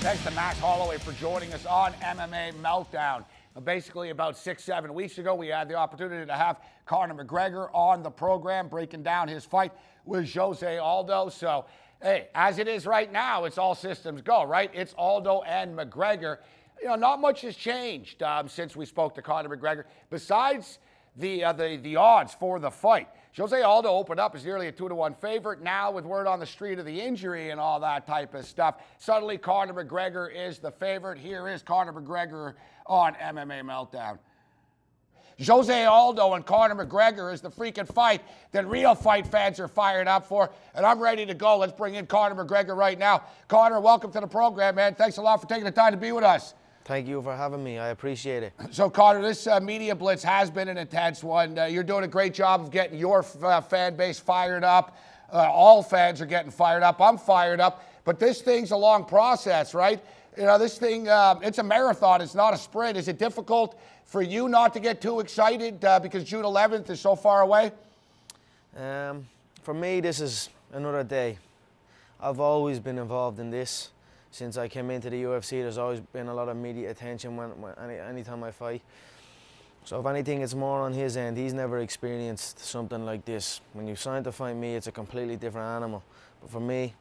Thanks to Max Holloway for joining us on MMA Meltdown. Basically, about 6-7 weeks ago, we had the opportunity to have Conor McGregor on the program, breaking down his fight with Jose Aldo. So, hey, as it is right now, it's all systems go, right? It's Aldo and McGregor. You know, not much has changed since we spoke to Conor McGregor, besides the odds for the fight. Jose Aldo opened up as nearly a 2-1 favorite. Now, with word on the street of the injury and all that type of stuff, suddenly Conor McGregor is the favorite. Here is Conor McGregor on MMA Meltdown. Jose Aldo and Conor McGregor is the freaking fight that real fight fans are fired up for, and I'm ready to go. Let's bring in Conor McGregor right now. Conor, welcome to the program, man. Thanks a lot for taking the time to be with us. Thank you for having me. I appreciate it. So, Conor, this media blitz has been an intense one. You're doing a great job of getting your fan base fired up. All fans are getting fired up. I'm fired up. But this thing's a long process, right? You know, this thing, it's a marathon. It's not a sprint. Is it difficult for you not to get too excited because June 11th is so far away? For me, this is another day. I've always been involved in this. Since I came into the UFC, there's always been a lot of media attention anytime I fight. So if anything, it's more on his end. He's never experienced something like this. When you sign to fight me, it's a completely different animal. But for me,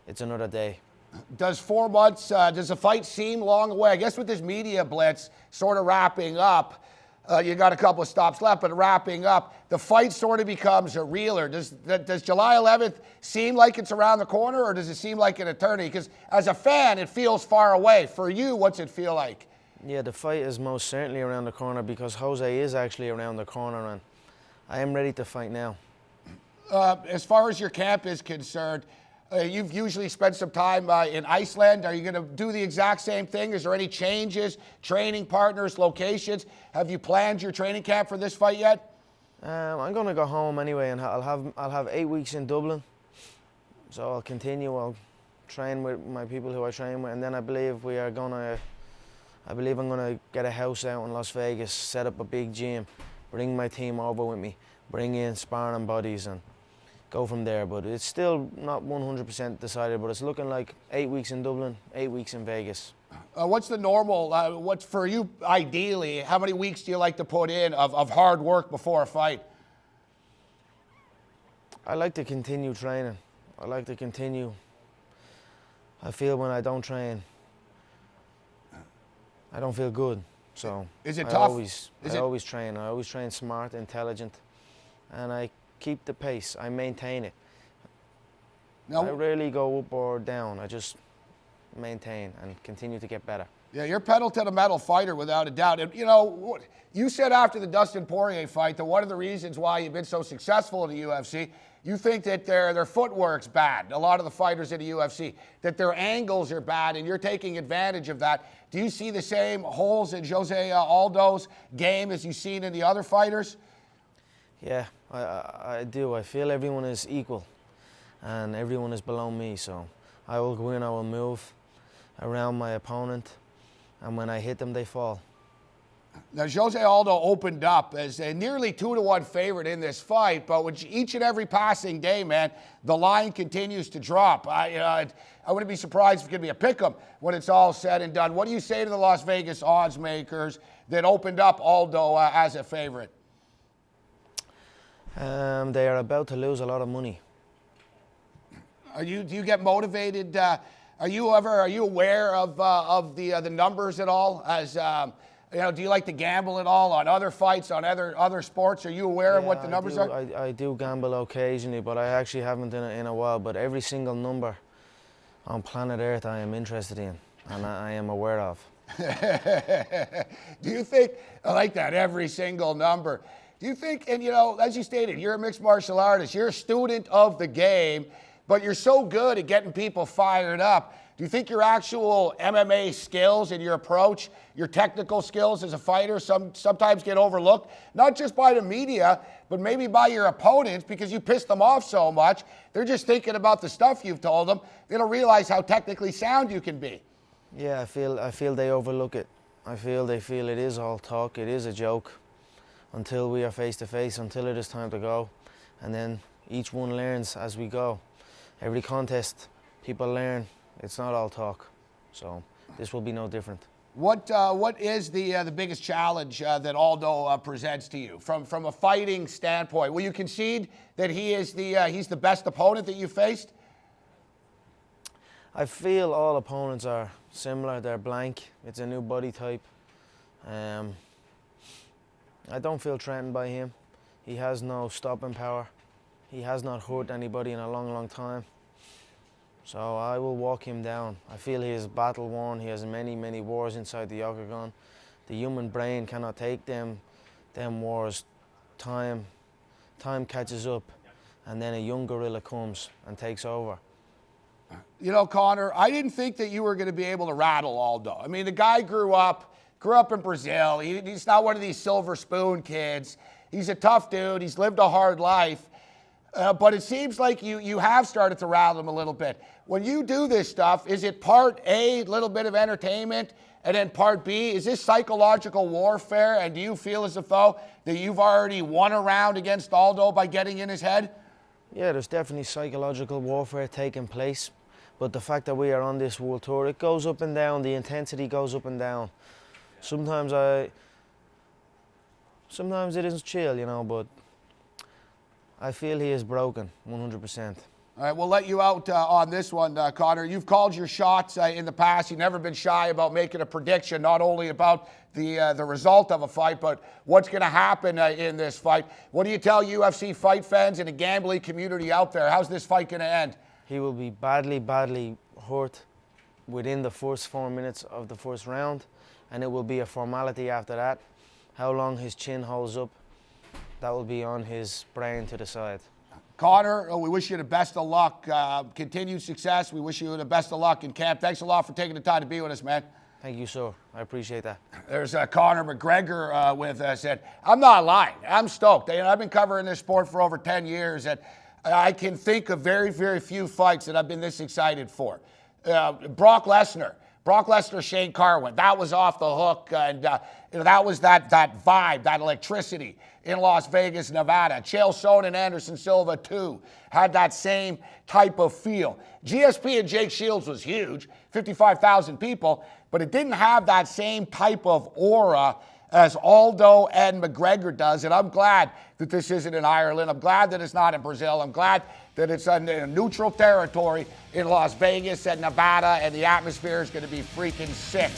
it's another day. Does 4 months, does the fight seem long away? I guess with this media blitz sort of wrapping up, you got a couple of stops left, but wrapping up, the fight sort of becomes a reeler. Does July 11th seem like it's around the corner, or does it seem like an eternity? Because as a fan, it feels far away. For you, what's it feel like? Yeah, the fight is most certainly around the corner because Jose is actually around the corner, and I am ready to fight now. As far as your camp is concerned, you've usually spent some time in Iceland. Are you going to do the exact same thing? Is there any changes, training partners, locations? Have you planned your training camp for this fight yet? I'm going to go home anyway, and I'll have 8 weeks in Dublin. So I'll continue. I'll train with my people who I train with, and then I believe I'm going to get a house out in Las Vegas, set up a big gym, bring my team over with me, bring in sparring buddies, and go from there. But it's still not 100% decided, but it's looking like 8 weeks in Dublin, 8 weeks in Vegas. What's the normal, what's for you ideally, how many weeks do you like to put in of hard work before a fight? I like to continue training. I like to continue. I feel when I don't train, I don't feel good. So is it I tough? always train. I always train smart, intelligent, and I keep the pace. I maintain it. Now, I rarely go up or down. I just maintain and continue to get better. Yeah, you're pedal to the metal fighter without a doubt. And you know, you said after the Dustin Poirier fight that one of the reasons why you've been so successful in the UFC, you think that their footwork's bad. A lot of the fighters in the UFC, that their angles are bad, and you're taking advantage of that. Do you see the same holes in Jose Aldo's game as you've seen in the other fighters? Yeah, I do. I feel everyone is equal, and everyone is below me. So I will go in, I will move around my opponent, and when I hit them, they fall. Now, Jose Aldo opened up as a nearly 2-1 favorite in this fight, but with each and every passing day, man, the line continues to drop. I wouldn't be surprised if it could be a pick'em when it's all said and done. What do you say to the Las Vegas odds makers that opened up Aldo as a favorite? They are about to lose a lot of money. Do you get motivated? Are you aware of the numbers at all? As you know, do you like to gamble at all on other fights, on other sports? Are you aware of what the numbers are? I do gamble occasionally, but I actually haven't in a while. But every single number on planet Earth I am interested in, and I am aware of. Do you think, I like that, every single number. Do you think, and you know, as you stated, you're a mixed martial artist, you're a student of the game, but you're so good at getting people fired up. Do you think your actual MMA skills and your approach, your technical skills as a fighter sometimes get overlooked? Not just by the media, but maybe by your opponents because you piss them off so much. They're just thinking about the stuff you've told them. They don't realize how technically sound you can be. Yeah, I feel they overlook it. They feel it is all talk, it is a joke. Until we are face to face, until it is time to go. And then each one learns as we go. Every contest, people learn. It's not all talk. So this will be no different. What is the biggest challenge that Aldo presents to you from a fighting standpoint? Will you concede that he's the best opponent that you faced? I feel all opponents are similar. They're blank. It's a new body type. I don't feel threatened by him. He has no stopping power. He has not hurt anybody in a long, long time. So I will walk him down. I feel he is battle worn. He has many, many wars inside the octagon. The human brain cannot take them wars. Time catches up, and then a young gorilla comes and takes over. You know, Conor, I didn't think that you were going to be able to rattle Aldo. I mean, the guy grew up in Brazil. He's not one of these silver spoon kids. He's a tough dude. He's lived a hard life. But it seems like you have started to rattle him a little bit. When you do this stuff, is it part A, little bit of entertainment, and then part B, is this psychological warfare? And do you feel as though that you've already won a round against Aldo by getting in his head? Yeah, there's definitely psychological warfare taking place. But the fact that we are on this world tour, it goes up and down. The intensity goes up and down. Sometimes it isn't chill, you know, but I feel he is broken, 100%. All right, we'll let you out on this one, Conor. You've called your shots in the past. You've never been shy about making a prediction, not only about the result of a fight, but what's going to happen in this fight. What do you tell UFC fight fans and the gambling community out there? How's this fight going to end? He will be badly, badly hurt within the first 4 minutes of the first round, and it will be a formality after that. How long his chin holds up, that will be on his brain to decide. Conor, we wish you the best of luck, continued success. We wish you the best of luck in camp. Thanks a lot for taking the time to be with us, man. Thank you, sir. I appreciate that. There's Conor McGregor with us. And I'm not lying. I'm stoked. I've been covering this sport for over 10 years, and I can think of very, very few fights that I've been this excited for. Brock Lesnar, Shane Carwin, that was off the hook, and that was that vibe, that electricity in Las Vegas, Nevada. Chael Sonnen, Anderson Silva, too, had that same type of feel. GSP and Jake Shields was huge, 55,000 people, but it didn't have that same type of aura as Aldo and McGregor does, and I'm glad that this isn't in Ireland. I'm glad that it's not in Brazil. I'm glad that it's in neutral territory in Las Vegas and Nevada, and the atmosphere is going to be freaking sick.